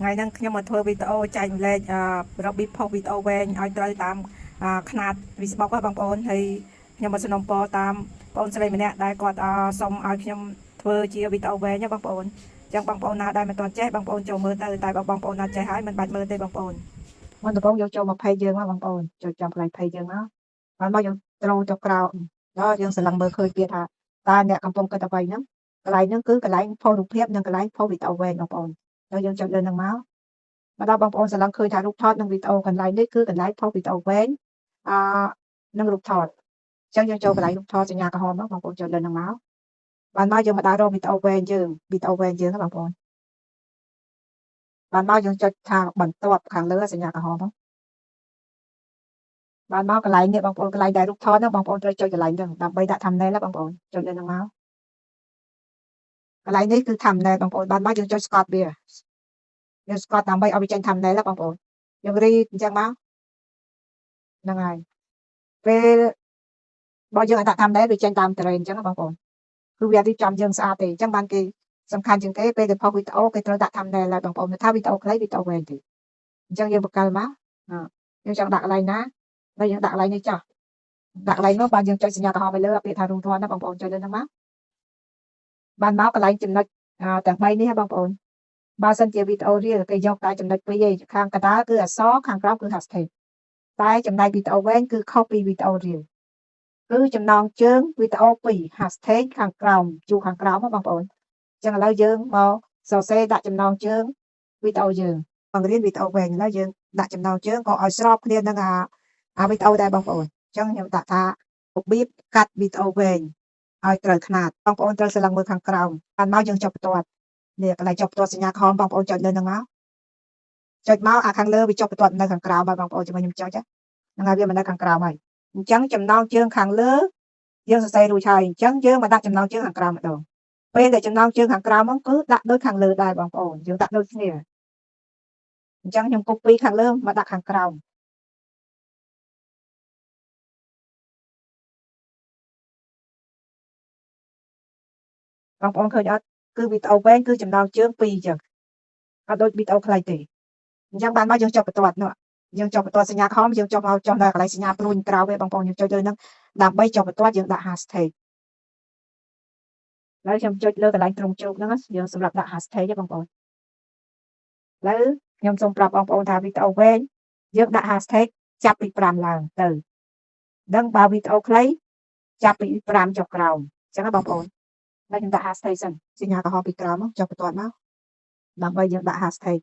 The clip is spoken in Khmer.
ថ្ងៃហ្នឹងខ្ញុំមកធ្វើវីដេអូចែកម្លែករបៀបផុសវីដេអូវែងឲ្យត្រូវតាមຂະຫນាត Facebook បងប្អូនហើយខ្ញុំមកสนับสนุนតាមបងស្រីម្នាក់ដែលគាត់សុំឲ្យខ្ញុំធ្វើជាវីដេអូវែងបងប្អូនអញ្ចឹងបងប្អូនណាដែលមិនទាន់ចេះបងប្អូនចូលមើលទៅតែបងប្អូនណាចេះហើយមិនបាច់មើលទេបងប្អូនមុនដំបូងយកចូលមក page យើងមកបងប្អូនចូលចាំកន្លែង page យើងមកហើយមកយើងត្រូវចុះក្រោមដល់យើងស្រឡឹងមើលឃើញទៀតថាតើអ្នកកំពុងគិតអ្វីហ្នឹងកន្លែងហ្នឹងគឺកន្លែងផុសរូបភាពនិងកន្លែងផុសវីដេអូវែងបងប្អូនហើយយើងចុចលើហ្នឹងមកដល់បងប្អូនស្រឡឹងឃើញថារូបថតនិងវីដេអូកន្លែងនេះគឺកន្លែងផុសវីដេអូវែងនិងរូបថតអញ្ចឹងយើងចូលកន្លែងរូបថតសញ្ញាក្រហមមកបងប្អូនចូលលើហ្នឹងមកបានមកយើងមកដាក់រកវីដេអូវែងយើងបងប្អូនបានមកយើងចុចថាបន្ទាប់ខាងលើសញ្ញាក្រហមហ្នឹងបានមកកន្លែងនេះបងប្អូនកន្លែងដែលរូបថតហ្នឹងបងប្អូនត្រូវចុចកន្លែងហ្នឹងដើម្បីដាក់ thumbnail បងប្អូនចុចលើហ្នឹងមកកន្លែងនេះគឺ thumbnail បងប្អូនបានមកយើងចុចស្កត់វាយើងស្កត់ដើម្បីឲ្យវាចេញ thumbnail បងប្អូនយើងរីអញ្ចឹងមកហ្នឹងហើយពេលបើយើងឲ្យដាក់ thumbnail វាចេញតាម trend អញ្ចឹងបងប្អូនគឺវារៀបចំយើងស្អាតទេអញ្ចឹងបានគេសំខាន់ជាងគេពេលទៅផុសវីដេអូគេត្រូវដាក់ thumbnail ហើយបងប្អូនថាវីដេអូខ្លីវីដេអូវែងទេអញ្ចឹងយើងបកកិលមកយើងចង់ដាក់កន្លែងណាហើយយើងដាក់កន្លែងនេះចោះដាក់កន្លែងនោះបានយើងចុចសញ្ញាក្រហមទៅលើពាក្យថារូបថតណាបងប្អូនចុចលើហ្នឹងមកបានមកកន្លែងចំណុចទាំង3នេះបងប្អូនបើសិនជាវីដេអូរៀលគេយកតែចំណុចពីរឯងខាងកណ្ដាលគឺអក្សរខាងក្រោមគឺ hashtag តែចំណែកវីដេអូវែងគឺខុសពីវីដេអូរៀលគឺចំណងជើងវីដេអូ2 hashtag ខាងក្រោមជួរខាងក្រោមបងប្អូនអញ្ចឹងឥឡូវយើងមកសរសេរដាក់ចំណងជើងវីដេអូយើងបង្រៀនវីដេអូវែងឥឡូវយើងដាក់ចំណងជើងក៏ឲ្យស្របគ្នានឹងវីដេអូដែរបងប្អូនអញ្ចឹងខ្ញុំដាក់ថារបៀបកាត់វីដេអូវែងឲ្យត្រូវຂະຫນាតបងប្អូនត្រូវស្រឡឹងមើលខាងក្រោមបានមកយើងចុចបន្ទាត់នេះកន្លែងចុចបន្ទាត់សញ្ញាខមបងប្អូនចុចលើហ្នឹងមកចុចមកខាងលើវាចុចបន្ទាត់នៅខាងក្រោមបងប្អូនជាមួយខ្ញុំចុចហ្នឹងហើយវាមិននៅខាងក្រោមហើយអញ្ចឹងចំណងជើងខាងលើយើងសរសេររួចហើយអញ្ចឹងយើងមកដាក់ចំណងជើងខាងក្រោមម្ដងពេលដែលចំណងជើងខាងក្រោមហ្នឹងគឺដាក់ដូចខាងលើដែរបងប្អូនយើងដាក់ដូចគ្នាអញ្ចឹងខ្ញុំ copy ខាងលើមកដាក់ខាងក្រោមបងប្អូនឃើញអត់គឺវីដេអូវែងគឺចំណងជើង2អញ្ចឹងអត់ដូចវីដេអូខ្លីទេអញ្ចឹងបានមកយើងចុចបន្ទាត់នោះយើងចុចបន្ទាត់សញ្ញាខមយើងចុចមកចុះនៅកន្លែងសញ្ញាព្រួយក្រៅវិញបងប្អូនយើងចុចលើហ្នឹងដើម្បីចុចបន្ទាត់យើងដាក់ hashtag ហើយខ្ញុំចុចលើកន្លែងត្រង់ជោគហ្នឹងយើងសម្រាប់ដាក់ hashtag ទេបងប្អូនឥឡូវខ្ញុំសូមប្រាប់បងប្អូនថាវីដេអូវែងយើងដាក់ hashtag ចាប់ពី5ឡើងទៅដឹងបើវីដេអូខ្លីចាប់ពី5ចុះក្រោមអញ្ចឹងណាបងប្អូនហើយខ្ញុំដាក់ hashtag សិនសញ្ញាក្រហមពីក្រោមមកចុចបន្ទាត់មកដើម្បីយើងដាក់ hashtag